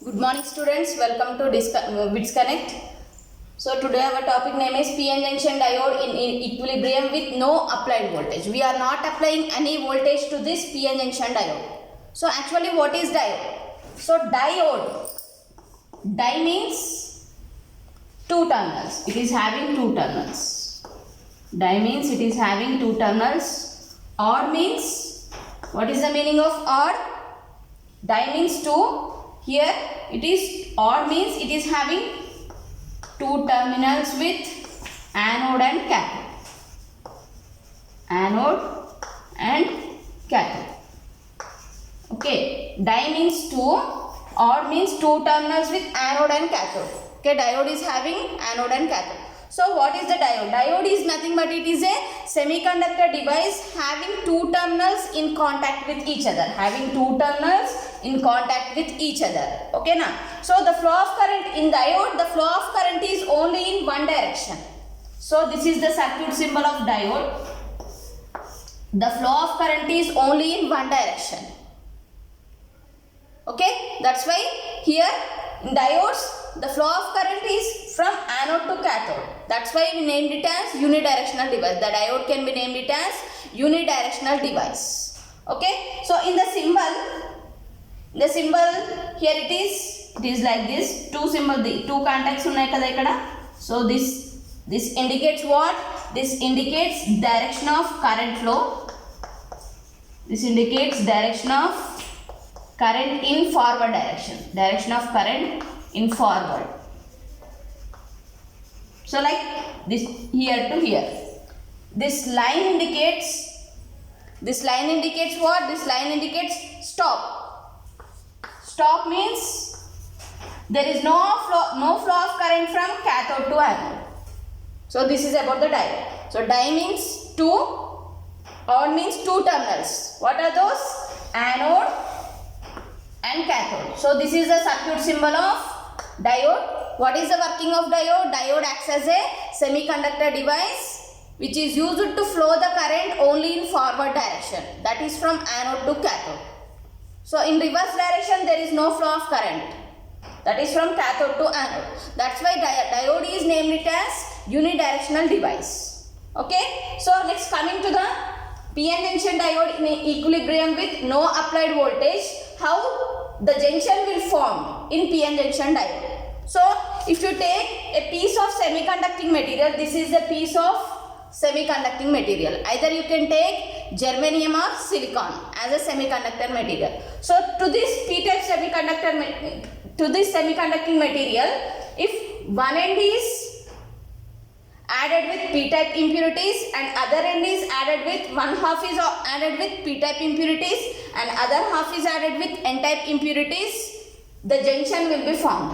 Good morning students, welcome to Bits Connect. So today our topic name is PN junction diode in equilibrium with no applied voltage. We are not applying any voltage to this PN junction diode. So actually what is diode? So diode, di means two terminals. It is having two terminals. Di means it is having two terminals. Odd means, what is the meaning of odd? Di means two. Here it is odd means it is having two terminals with anode and cathode. Anode and cathode. Okay, di means two, odd means two terminals with anode and cathode. Okay, diode is having anode and cathode. So what is the diode? Diode is nothing but it is a semiconductor device having two terminals in contact with each other. Having two terminals in contact with each other. Okay now. So the flow of current in diode, the flow of current is only in one direction. So this is the circuit symbol of diode. The flow of current is only in one direction. Okay, that's why here in diodes the flow of current is from anode to cathode. That's why we named it as unidirectional device. The diode can be named it as unidirectional device. Okay, so in the symbol here it is like this. Two contacts unnai kada ikkada. So this indicates what? This indicates direction of current flow. This indicates direction of current in forward direction. Direction of current in forward. So like this, here to here. This line indicates what? This line indicates stop. Stop means there is no flow of current from cathode to anode. So this is about the diode. So di means two, odd means two terminals. What are those? Anode and cathode. So this is the circuit symbol of diode. What is the working of diode? Diode acts as a semiconductor device which is used to flow the current only in forward direction. That is from anode to cathode. So in reverse direction there is no flow of current. That is from cathode to anode. That's why diode is named it as unidirectional device. Okay. So next coming to the PN junction diode in equilibrium with no applied voltage. How the junction will form in PN junction diode. So if you take a piece of semiconducting material, this is a piece of semiconducting material. Either you can take germanium or silicon as a semiconductor material. So to this p-type semiconducting material, if one end is added with p-type impurities and other end is added with, one half is added with p-type impurities and other half is added with n-type impurities, the junction will be formed.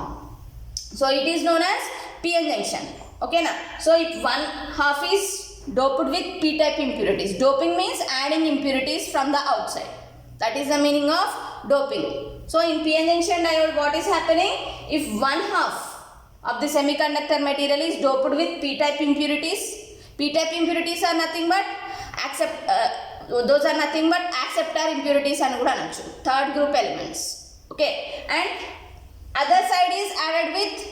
So it is known as PN junction. Okay now. So if one half is doped with p-type impurities, doping means adding impurities from the outside. That is the meaning of doping. So in PN junction diode what is happening? If one half of the semiconductor material is doped with p-type impurities. P-type impurities are nothing but acceptor impurities and third group elements. Okay, and other side is added with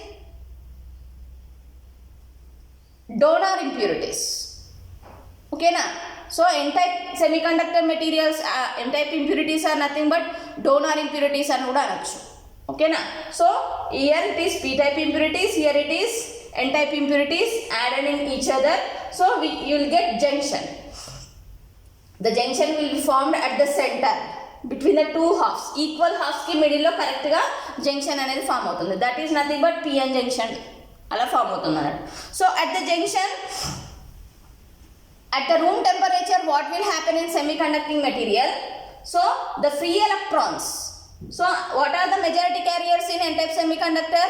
donor impurities. Okay na. So n-type semiconductor materials, n-type impurities are nothing but donor impurities and okay na. So here it is p-type impurities, here it is n-type impurities added in each other. So you will get junction. The junction will be formed at the center between the two halves. Equal halves ki middle lo correct ga junction anedi form avutundi. That is nothing but PN junction ala form avutundi. So at the junction, at the room temperature, what will happen in semiconducting material? So the free electrons. So what are the majority carriers in n-type semiconductor?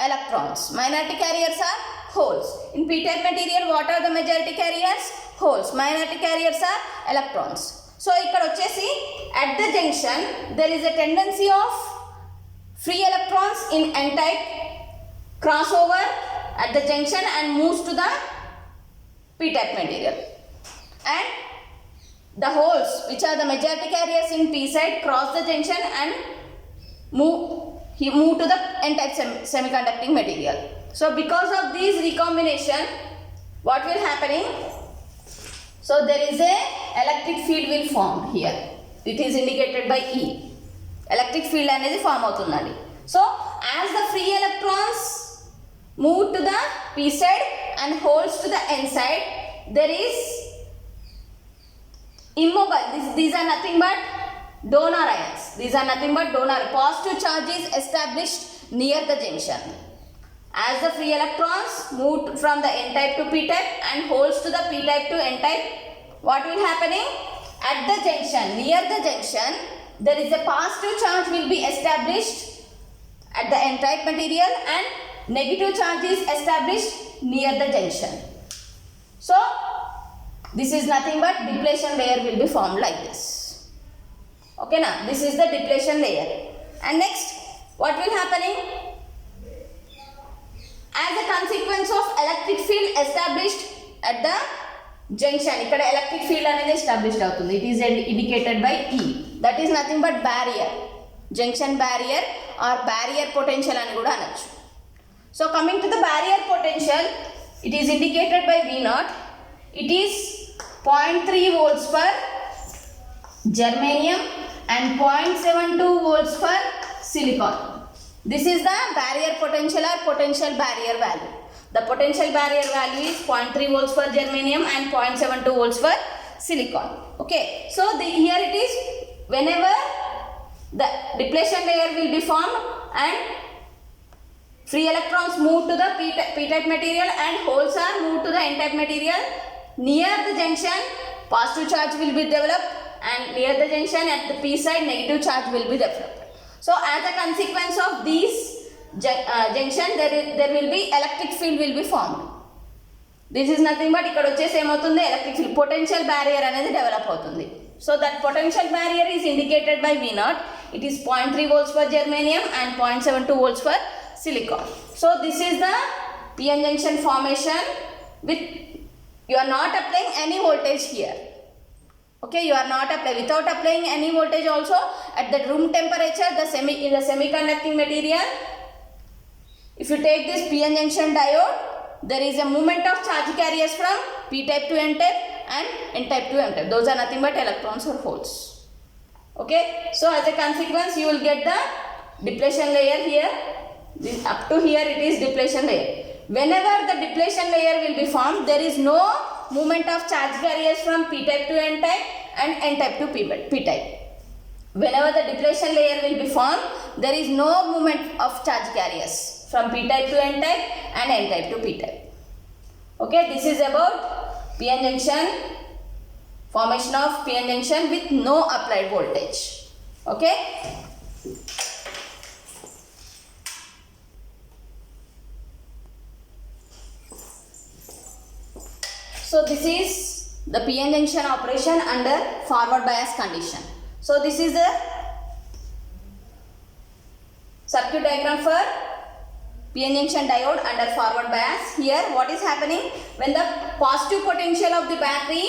Electrons. Minority carriers are holes. In p-type material, what are the majority carriers? Holes. Minority carriers are electrons. So ikkada vachesi at the junction there is a tendency of free electrons in n-type crossover at the junction and moves to the p-type material. And the holes which are the majority carriers in p side cross the junction and move he moved to the n-type semiconducting material. So because of this recombination, what will happening? So there is a electric field will form here. It is indicated by E. Electric field అనేది form అవుతుందండి. So as the free electrons move to the p side and holes to the n side, there is immobile. These are nothing but donor ions. These are nothing but donor. Positive charge is established near the junction. As the free electrons move from the n-type to p-type and holes to the p-type to n-type, what will happening? At the junction, near the junction, there is a positive charge will be established at the n-type material and negative charge is established near the junction. So this is nothing but depletion layer will be formed like this. Okay, now this is the depletion layer. And next, what will happening? As a consequence of electric field established at the junction, ikkada electric field anedi established avutundi. It is indicated by E. That is nothing but barrier, junction barrier or barrier potential ani kuda anachu. So coming to the barrier potential, it is indicated by V0. It is 0.3 volts per germanium and 0.72 volts for silicon. This is the barrier potential or potential barrier value. The potential barrier value is 0.3 volts for germanium and 0.72 volts for silicon. Okay, so here it is, whenever the depletion layer will be formed and free electrons move to the p-type material and holes are moved to the n-type material, near the junction positive charge will be developed and near the junction at the p side negative charge will be developed. So as a consequence of these junction, there will be electric field will be formed. This is nothing but ikkada vachesi emautundi, electric field potential barrier anedi develop avutundi. So that potential barrier is indicated by V0. It is 0.3 volts for germanium and 0.72 volts for silicon. So this is the p-n junction formation with, you are not applying any voltage here. Okay, you are not applying, without applying any voltage also at the room temperature, in the semiconducting material, if you take this p-n junction diode, there is a movement of charge carriers from p-type to n-type and n-type to m-type. Those are nothing but electrons or holes. Okay, so as a consequence you will get the depletion layer here. This, up to here it is depletion layer. Whenever the depletion layer will be formed, there is no movement of charge carriers from p-type to n-type and n-type to p-type. Whenever the depletion layer will be formed, there is no movement of charge carriers from p-type to n-type and n-type to p-type. Okay, this is about p-n junction, formation of p-n junction with no applied voltage. Okay. So this is the p-n junction operation under forward bias condition. So this is the circuit diagram for p-n junction diode under forward bias. Here what is happening, when the positive potential of the battery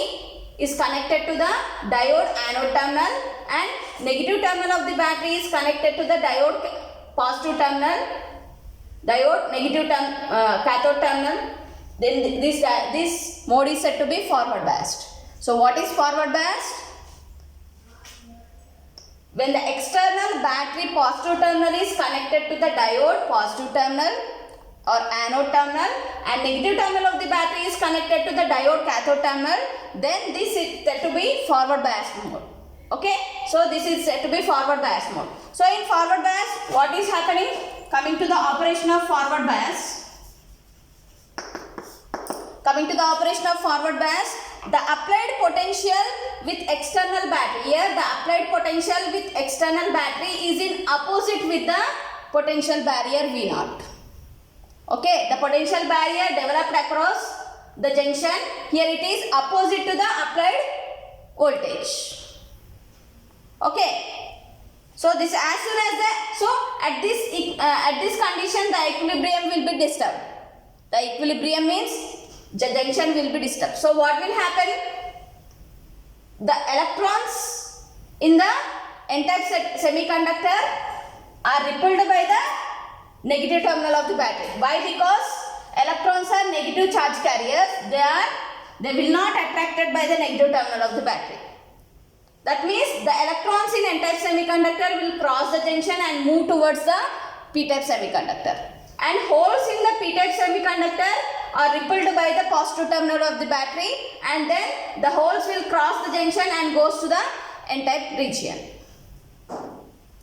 is connected to the diode anode terminal and negative terminal of the battery is connected to the diode positive terminal, diode negative cathode terminal, then this mode is said to be forward biased. So what is forward biased? When the external battery positive terminal is connected to the diode positive terminal or anode terminal and negative terminal of the battery is connected to the diode cathode terminal, then this is said to be forward biased mode. Okay, so this is said to be forward bias mode. So in forward bias, what is happening? Coming to the operation of forward bias. Coming to the operation of forward bias, the applied potential with external battery. Here the applied potential with external battery is in opposite with the potential barrier V0. Okay, the potential barrier developed across the junction. Here it is opposite to the applied voltage. Okay. So this as soon as the, so at this condition the equilibrium will be disturbed. The equilibrium means the junction will be disturbed. So what will happen? The electrons in the n-type semiconductor are repelled by the negative terminal of the battery. Why? Because electrons are negative charge carriers. They will not attracted by the negative terminal of the battery. That means the electrons in n-type semiconductor will cross the junction and move towards the p-type semiconductor. And holes in the p-type semiconductor are repelled by the positive terminal of the battery, and then the holes will cross the junction and goes to the n-type region.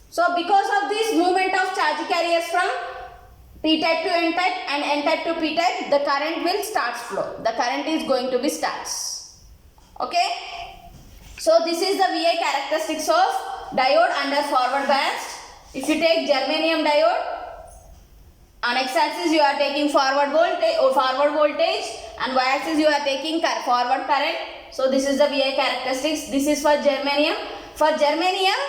So because of this movement of charge carriers from p-type to n-type and n-type to p-type, the current will start flow. The current is going to be starts. Okay. So this is the VI characteristics of diode under forward biased. If you take germanium diode, on x-axis you are taking forward voltage and y-axis you are taking forward current. So this is the VI characteristics. This is for germanium. For germanium,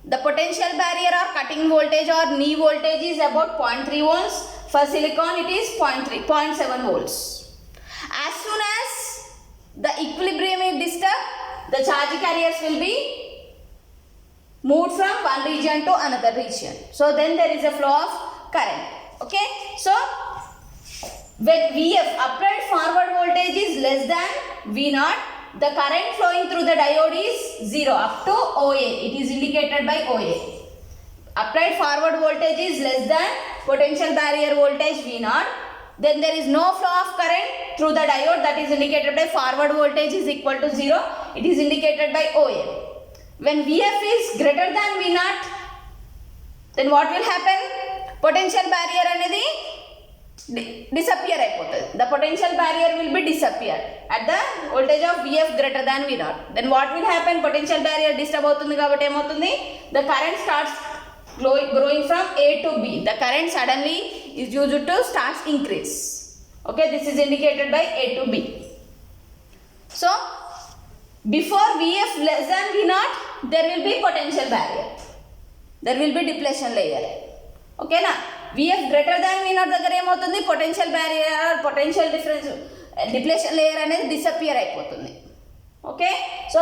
the potential barrier or cutting voltage or knee voltage is about 0.3 volts. For silicon it is 0.7 volts. As soon as the equilibrium is disturbed, the charge carriers will be moved from one region to another region. So then there is a flow of current. Okay. So when VF applied forward voltage is less than V0, the current flowing through the diode is 0 up to OA. It is indicated by OA. Applied forward voltage is less than potential barrier voltage V0. Then there is no flow of current through the diode, that is indicated by forward voltage is equal to 0. It is indicated by OA. When VF is greater than V0, then what will happen? Potential barrier anedi disappear అయిపోతుంది. The potential barrier will be disappear at the voltage of VF greater than V0. Then what will happen? Potential barrier disturb అవుతుంది కాబట్టి ఏమవుతుంది? The current starts growing from A to B. The current suddenly is used to starts increase. Okay, this is indicated by A to B. So before VF less than V0, there will be potential barrier. There will be depletion layer. Okay na? VF greater than V0 దగ్గర ఏమవుతుంది? Potential barrier or potential difference depletion layer అనేది disappear అయిపోతుంది. Okay, so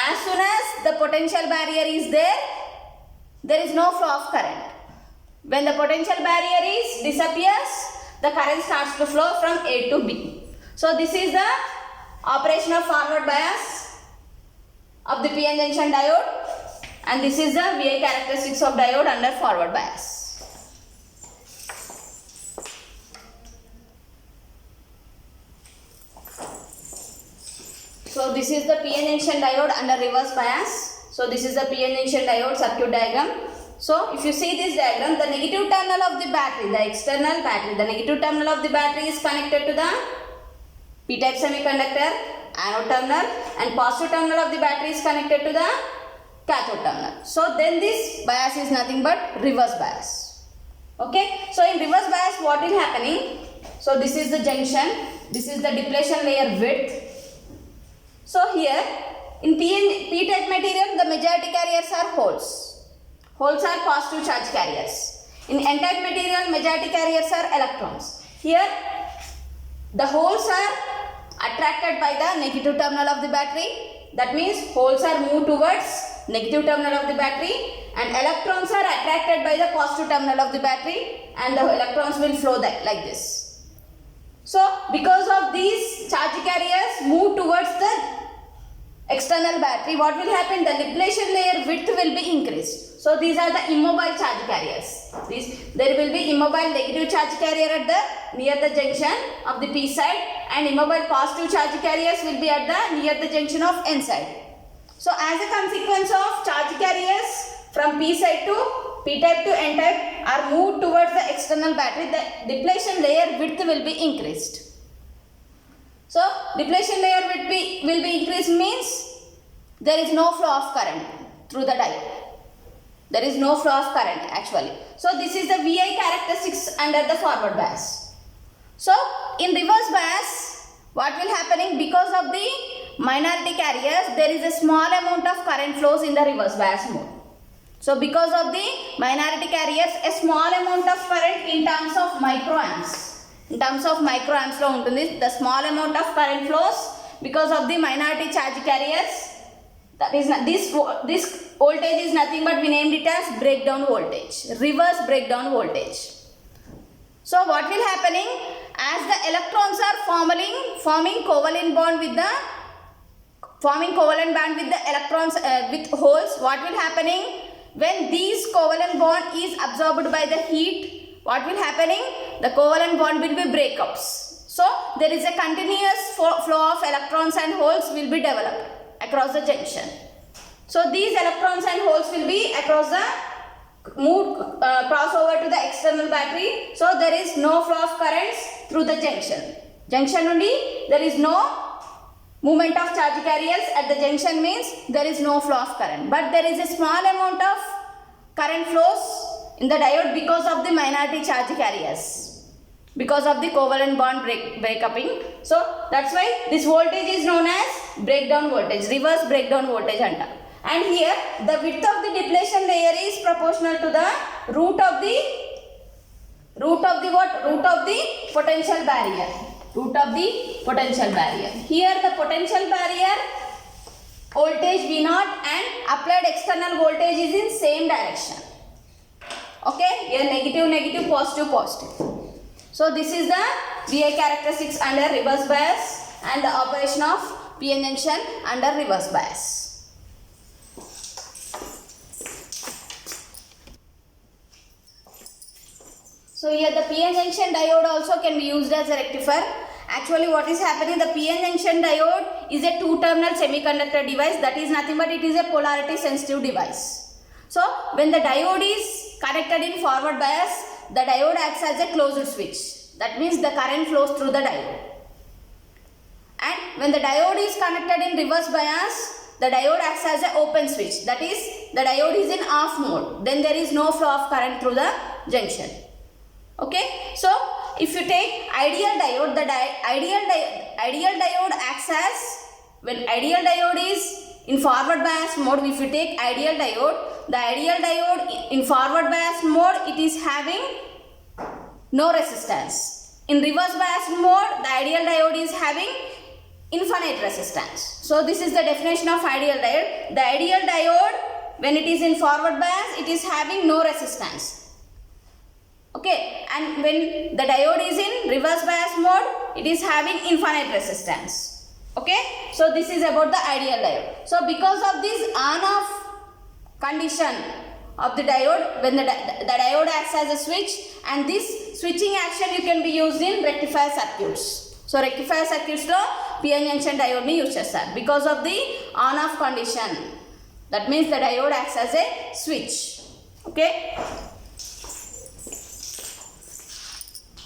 as soon as the potential barrier is there is no flow of current. When the potential barrier is disappears, the current starts to flow from A to B. So this is the operation of forward bias of the PN junction diode, and this is the VI characteristics of diode under forward bias. So this is the PN junction diode under reverse bias. So this is the PN junction diode circuit diagram. So if you see this diagram, the negative terminal of the battery, the external battery, the negative terminal of the battery is connected to the p-type semiconductor anode terminal, and positive terminal of the battery is connected to the cathode terminal. So then this bias is nothing but reverse bias. Okay, so in reverse bias what is happening? So this is the junction, this is the depletion layer width. So here in p-type material, the majority carriers are holes. Holes are positive charge carriers. In n-type material, majority carriers are electrons. Here the holes are attracted by the negative terminal of the battery. That means holes are moved towards negative terminal of the battery, and electrons are attracted by the positive terminal of the battery, and the electrons will flow like this. So because of these charge carriers move towards the external battery, what will happen? The depletion layer width will be increased. So these are the immobile charge carriers. There will be immobile negative charge carrier at the near the junction of the P side, and immobile positive charge carriers will be at the near the junction of N side. So as a consequence of charge carriers from P side to P type to N type are moved towards the external battery, the depletion layer width will be increased. So depletion layer will be increased means there is no flow of current through the diode. There is no flow of current actually. So this is the VI characteristics under the forward bias. So in reverse bias, what will happening? Because of the minority carriers, there is a small amount of current flows in the reverse bias mode. So because of the minority carriers, a small amount of current in terms of microamps. In terms of microamps lo untundi, the small amount of current flows because of the minority charge carriers. That is not, this voltage is nothing but we named it as breakdown voltage, reverse breakdown voltage. So what will happening, as the electrons are forming covalent bond with the electrons with holes, what will happening, when these covalent bond is absorbed by the heat, what will happening, the covalent bond will be breakups. So there is a continuous flow of electrons and holes will be developed across the junction. So these electrons and holes will be across the cross over to the external battery. So there is no flow of currents through the junction only, there is no movement of charge carriers at the junction, means there is no flow of current, but there is a small amount of current flows in the diode because of the minority charge carriers, because of the covalent bond breakupping. So that's why this voltage is known as breakdown voltage, reverse breakdown voltage anta. And here the width of the depletion layer is proportional to the root of the potential barrier. Here the potential barrier voltage V0 and applied external voltage is in same direction. Okay, here negative, positive. So this is the VI characteristics under reverse bias and the operation of PN junction under reverse bias. So here the PN junction diode also can be used as a rectifier. Actually what is happening, the PN junction diode is a two-terminal semiconductor device, that is nothing but it is a polarity sensitive device. So when the diode is connected in forward bias, the diode acts as a closed switch. That means the current flows through the diode. And when the diode is connected in reverse bias, the diode acts as an open switch. That is, the diode is in off mode. Then there is no flow of current through the junction. Okay, so if you take ideal diode, the ideal diode acts as, when ideal diode is in forward bias mode, if you take ideal diode, the ideal diode in forward bias mode, it is having no resistance. In reverse bias mode, the ideal diode is having infinite resistance. So this is the definition of ideal diode. The ideal diode, when it is in forward bias, it is having no resistance. Okay, and when the diode is in reverse bias mode, it is having infinite resistance. Okay, so this is about the ideal diode. So because of this on-off condition of the diode, when the diode acts as a switch, and this switching action you can be used in rectifier circuits. So rectifier circuits lo PN junction diode ni use chestar because of the on-off condition. That means the diode acts as a switch. Okay.